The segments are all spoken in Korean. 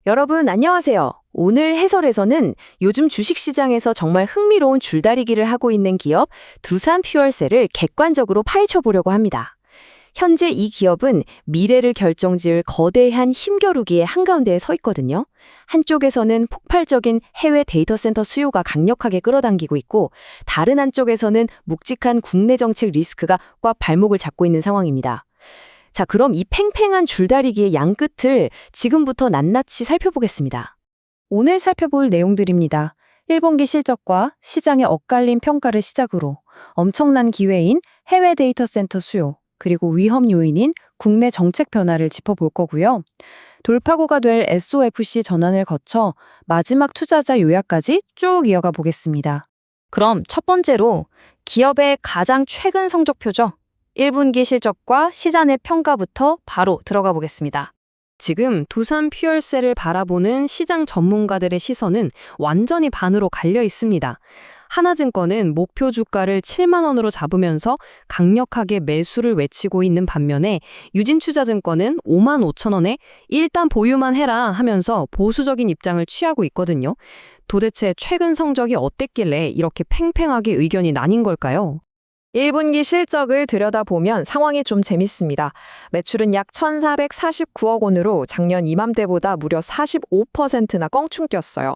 여러분, 안녕하세요. 오늘 해설에서는 요즘 주식시장에서 정말 흥미로운 줄다리기를 하고 있는 기업 두산퓨얼셀을 객관적으로 파헤쳐 보려고 합니다. 현재 이 기업은 미래를 결정지을 거대한 힘겨루기의 한가운데에 서 있거든요. 한쪽에서는 폭발적인 해외 데이터 센터 수요가 강력하게 끌어당기고 있고, 다른 한쪽에서는 묵직한 국내 정책 리스크가 꽉 발목을 잡고 있는 상황입니다. 자, 그럼 이 팽팽한 줄다리기의 양끝을 지금부터 낱낱이 살펴보겠습니다. 오늘 살펴볼 내용들입니다. 1분기 실적과 시장의 엇갈린 평가를 시작으로 엄청난 기회인 해외 데이터 센터 수요, 그리고 위험 요인인 국내 정책 변화를 짚어볼 거고요. 돌파구가 될 SOFC 전환을 거쳐 마지막 투자자 요약까지 쭉 이어가 보겠습니다. 그럼 첫 번째로 기업의 가장 최근 성적표죠. 1분기 실적과 시장의 평가부터 바로 들어가 보겠습니다. 지금 두산퓨얼셀을 바라보는 시장 전문가들의 시선은 완전히 반으로 갈려 있습니다. 하나증권은 목표 주가를 7만 원으로 잡으면서 강력하게 매수를 외치고 있는 반면에 유진투자증권은 5만 5천 원에 일단 보유만 해라 하면서 보수적인 입장을 취하고 있거든요. 도대체 최근 성적이 어땠길래 이렇게 팽팽하게 의견이 나뉜 걸까요? 1분기 실적을 들여다보면 상황이 좀 재밌습니다. 매출은 약 1,449억 원으로 작년 이맘때보다 무려 45%나 껑충 뛰었어요.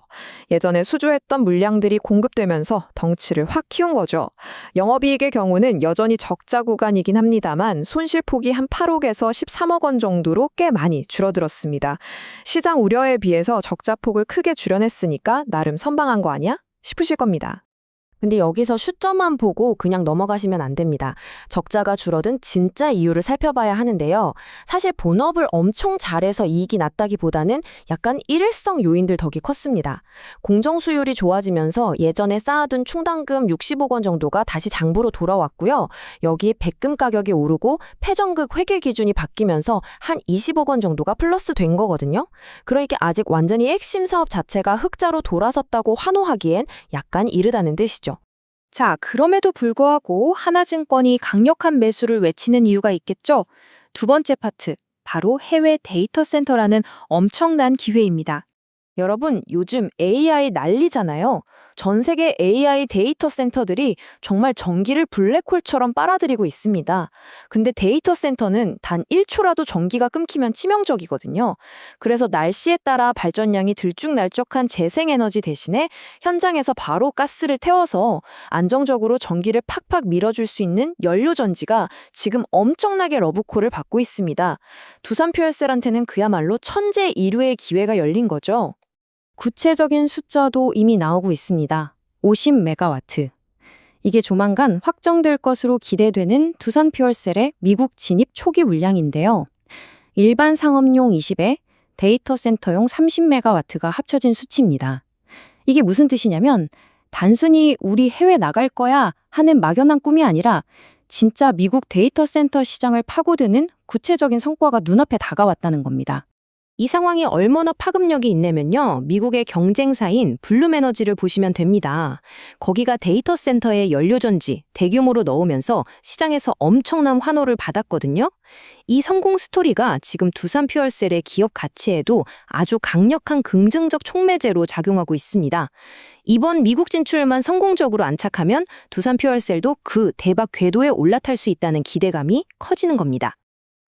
예전에 수주했던 물량들이 공급되면서 덩치를 확 키운 거죠. 영업이익의 경우는 여전히 적자 구간이긴 합니다만 손실폭이 한 8억에서 13억 원 정도로 꽤 많이 줄어들었습니다. 시장 우려에 비해서 적자폭을 크게 줄여냈으니까 나름 선방한 거 아니야? 싶으실 겁니다. 근데 여기서 숫자만 보고 그냥 넘어가시면 안 됩니다. 적자가 줄어든 진짜 이유를 살펴봐야 하는데요. 사실 본업을 엄청 잘해서 이익이 났다기보다는 약간 일회성 요인들 덕이 컸습니다. 공정 수율이 좋아지면서 예전에 쌓아둔 충당금 60억 원 정도가 다시 장부로 돌아왔고요. 여기에 백금 가격이 오르고 패전극 회계 기준이 바뀌면서 한 20억 원 정도가 플러스 된 거거든요. 그러니까 아직 완전히 핵심 사업 자체가 흑자로 돌아섰다고 환호하기엔 약간 이르다는 뜻이죠. 자, 그럼에도 불구하고 하나증권이 강력한 매수를 외치는 이유가 있겠죠? 두 번째 파트, 바로 해외 데이터 센터라는 엄청난 기회입니다. 여러분, 요즘 AI 난리잖아요. 전 세계 AI 데이터 센터들이 정말 전기를 블랙홀처럼 빨아들이고 있습니다. 근데 데이터 센터는 단 1초라도 전기가 끊기면 치명적이거든요. 그래서 날씨에 따라 발전량이 들쭉날쭉한 재생에너지 대신에 현장에서 바로 가스를 태워서 안정적으로 전기를 팍팍 밀어줄 수 있는 연료전지가 지금 엄청나게 러브콜을 받고 있습니다. 두산퓨얼셀한테는 그야말로 천재일우의 기회가 열린 거죠. 구체적인 숫자도 이미 나오고 있습니다. 50메가와트. 이게 조만간 확정될 것으로 기대되는 두산퓨얼셀의 미국 진입 초기 물량인데요. 일반 상업용 20에 데이터 센터용 30메가와트가 합쳐진 수치입니다. 이게 무슨 뜻이냐면 단순히 우리 해외 나갈 거야 하는 막연한 꿈이 아니라 진짜 미국 데이터 센터 시장을 파고드는 구체적인 성과가 눈앞에 다가왔다는 겁니다. 이 상황이 얼마나 파급력이 있냐면요. 미국의 경쟁사인 블룸에너지를 보시면 됩니다. 거기가 데이터 센터에 연료전지 대규모로 넣으면서 시장에서 엄청난 환호를 받았거든요. 이 성공 스토리가 지금 두산퓨얼셀의 기업 가치에도 아주 강력한 긍정적 촉매제로 작용하고 있습니다. 이번 미국 진출만 성공적으로 안착하면 두산퓨얼셀도 그 대박 궤도에 올라탈 수 있다는 기대감이 커지는 겁니다.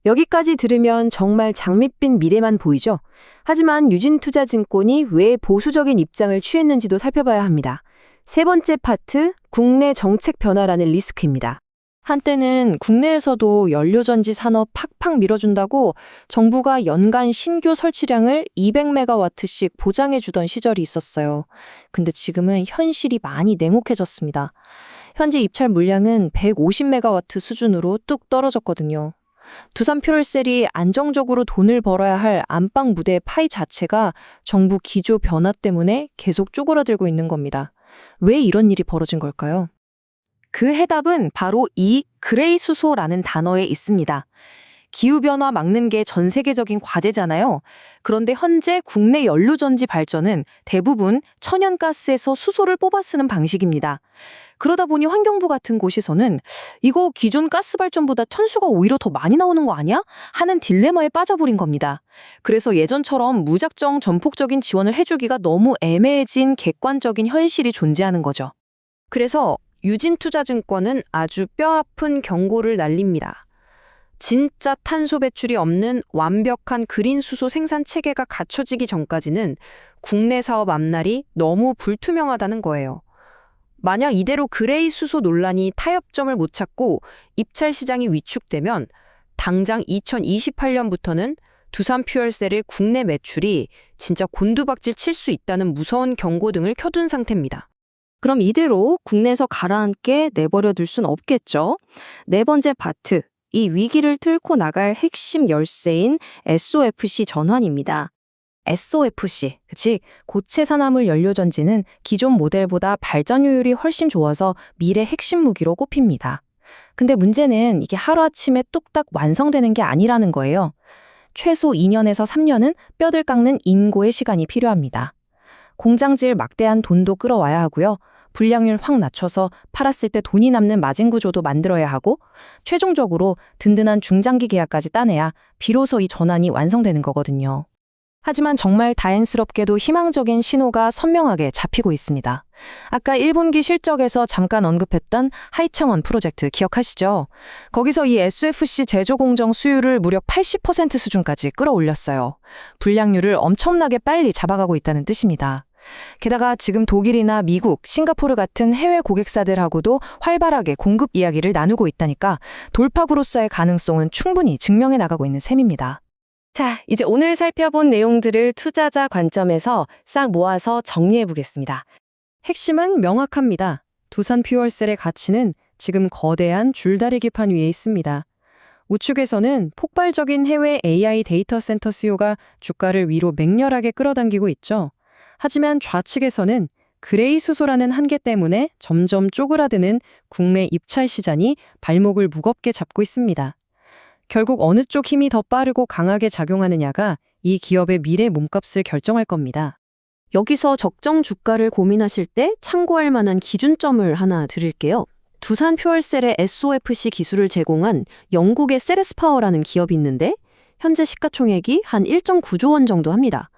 여기까지 들으면 정말 장밋빛 미래만 보이죠? 하지만 유진투자증권이 왜 보수적인 입장을 취했는지도 살펴봐야 합니다. 세 번째 파트, 국내 정책 변화라는 리스크입니다. 한때는 국내에서도 연료전지 산업 팍팍 밀어준다고 정부가 연간 신규 설치량을 200메가와트씩 보장해주던 시절이 있었어요. 근데 지금은 현실이 많이 냉혹해졌습니다. 현재 입찰 물량은 150메가와트 수준으로 뚝 떨어졌거든요. 두산퓨얼셀이 안정적으로 돈을 벌어야 할 안방 무대의 파이 자체가 정부 기조 변화 때문에 계속 쪼그라들고 있는 겁니다. 왜 이런 일이 벌어진 걸까요? 그 해답은 바로 이 그레이 수소라는 단어에 있습니다. 기후변화 막는 게 전 세계적인 과제잖아요. 그런데 현재 국내 연료전지 발전은 대부분 천연가스에서 수소를 뽑아 쓰는 방식입니다. 그러다 보니 환경부 같은 곳에서는 이거 기존 가스 발전보다 톤수가 오히려 더 많이 나오는 거 아니야? 하는 딜레마에 빠져버린 겁니다. 그래서 예전처럼 무작정 전폭적인 지원을 해주기가 너무 애매해진 객관적인 현실이 존재하는 거죠. 그래서 유진투자증권은 아주 뼈아픈 경고를 날립니다. 진짜 탄소 배출이 없는 완벽한 그린 수소 생산 체계가 갖춰지기 전까지는 국내 사업 앞날이 너무 불투명하다는 거예요. 만약 이대로 그레이 수소 논란이 타협점을 못 찾고 입찰 시장이 위축되면 당장 2028년부터는 두산 퓨얼셀의 국내 매출이 진짜 곤두박질 칠 수 있다는 무서운 경고등을 켜둔 상태입니다. 그럼 이대로 국내에서 가라앉게 내버려 둘 순 없겠죠. 네 번째 파트, 이 위기를 뚫고 나갈 핵심 열쇠인 SOFC 전환입니다. SOFC, 즉 고체 산화물 연료전지는 기존 모델보다 발전 효율이 훨씬 좋아서 미래 핵심 무기로 꼽힙니다. 근데 문제는 이게 하루아침에 뚝딱 완성되는 게 아니라는 거예요. 최소 2년에서 3년은 뼈를 깎는 인고의 시간이 필요합니다. 공장 질 막대한 돈도 끌어와야 하고요. 불량률 확 낮춰서 팔았을 때 돈이 남는 마진 구조도 만들어야 하고 최종적으로 든든한 중장기 계약까지 따내야 비로소 이 전환이 완성되는 거거든요. 하지만 정말 다행스럽게도 희망적인 신호가 선명하게 잡히고 있습니다. 아까 1분기 실적에서 잠깐 언급했던 하이창원 프로젝트 기억하시죠? 거기서 이 SOFC 제조 공정 수율을 무려 80% 수준까지 끌어올렸어요. 불량률을 엄청나게 빨리 잡아가고 있다는 뜻입니다. 게다가 지금 독일이나 미국, 싱가포르 같은 해외 고객사들하고도 활발하게 공급 이야기를 나누고 있다니까 돌파구로서의 가능성은 충분히 증명해 나가고 있는 셈입니다. 자, 이제 오늘 살펴본 내용들을 투자자 관점에서 싹 모아서 정리해 보겠습니다. 핵심은 명확합니다. 두산 퓨얼셀의 가치는 지금 거대한 줄다리기판 위에 있습니다. 우측에서는 폭발적인 해외 AI 데이터 센터 수요가 주가를 위로 맹렬하게 끌어당기고 있죠. 하지만 좌측에서는 그레이 수소라는 한계 때문에 점점 쪼그라드는 국내 입찰 시장이 발목을 무겁게 잡고 있습니다. 결국 어느 쪽 힘이 더 빠르고 강하게 작용하느냐가 이 기업의 미래 몸값을 결정할 겁니다. 여기서 적정 주가를 고민하실 때 참고할 만한 기준점을 하나 드릴게요. 두산 퓨얼셀의 SOFC 기술을 제공한 영국의 세레스파워라는 기업이 있는데 현재 시가총액이 한 1.9조 원 정도 합니다.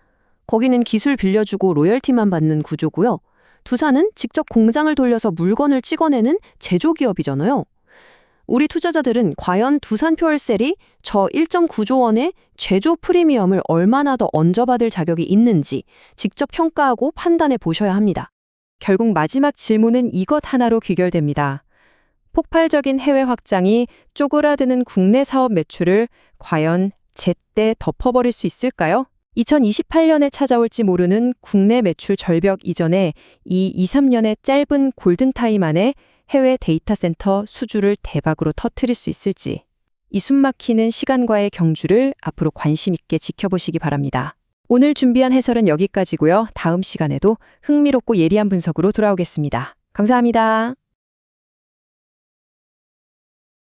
거기는 기술 빌려주고 로열티만 받는 구조고요. 두산은 직접 공장을 돌려서 물건을 찍어내는 제조기업이잖아요. 우리 투자자들은 과연 두산 퓨얼셀이 저 1.9조 원의 제조 프리미엄을 얼마나 더 얹어받을 자격이 있는지 직접 평가하고 판단해 보셔야 합니다. 결국 마지막 질문은 이것 하나로 귀결됩니다. 폭발적인 해외 확장이 쪼그라드는 국내 사업 매출을 과연 제때 덮어버릴 수 있을까요? 2028년에 찾아올지 모르는 국내 매출 절벽 이전에 이 2-3년의 짧은 골든타임 안에 해외 데이터 센터 수주를 대박으로 터뜨릴 수 있을지 이 숨막히는 시간과의 경주를 앞으로 관심 있게 지켜보시기 바랍니다. 오늘 준비한 해설은 여기까지고요. 다음 시간에도 흥미롭고 예리한 분석으로 돌아오겠습니다. 감사합니다.